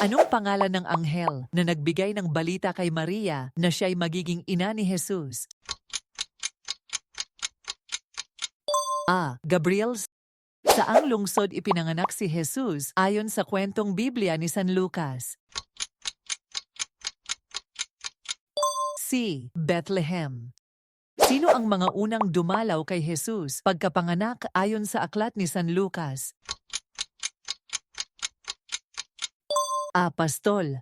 Anong pangalan ng anghel na nagbigay ng balita kay Maria na siya'y magiging ina ni Jesus? A. Gabriel. Saang lungsod ipinanganak si Jesus ayon sa kwentong Biblia ni San Lucas? C. Bethlehem. Sino ang mga unang dumalaw kay Jesus pagkapanganak ayon sa aklat ni San Lucas? A. Pastol.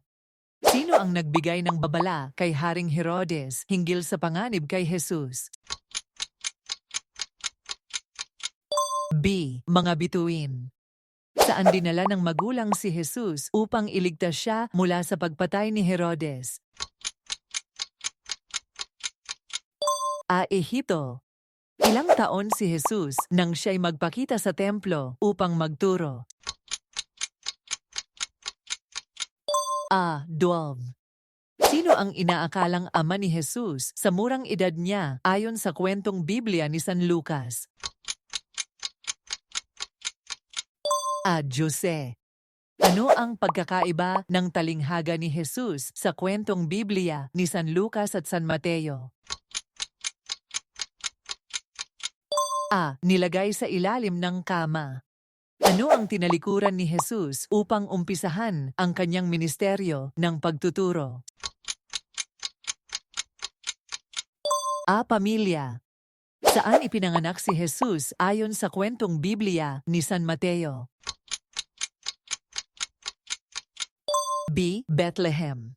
Sino ang nagbigay ng babala kay Haring Herodes hinggil sa panganib kay Jesus? B. Mga bituin. Saan dinala ng magulang si Jesus upang iligtas siya mula sa pagpatay ni Herodes? A. Ehipto. Ilang taon si Jesus nang siya'y magpakita sa templo upang magturo? A. 12. Sino ang inaakalang ama ni Jesus sa murang edad niya ayon sa kwentong Biblia ni San Lucas? A. Jose. Ano ang pagkakaiba ng talinghaga ni Jesus sa kwentong Biblia ni San Lucas at San Mateo? A. Nilagay sa ilalim ng kama. Ano ang tinalikuran ni Jesus upang umpisahan ang kanyang ministeryo ng pagtuturo? A. Pamilya. Saan ipinanganak si Jesus ayon sa kwentong Biblia ni San Mateo? B. Bethlehem.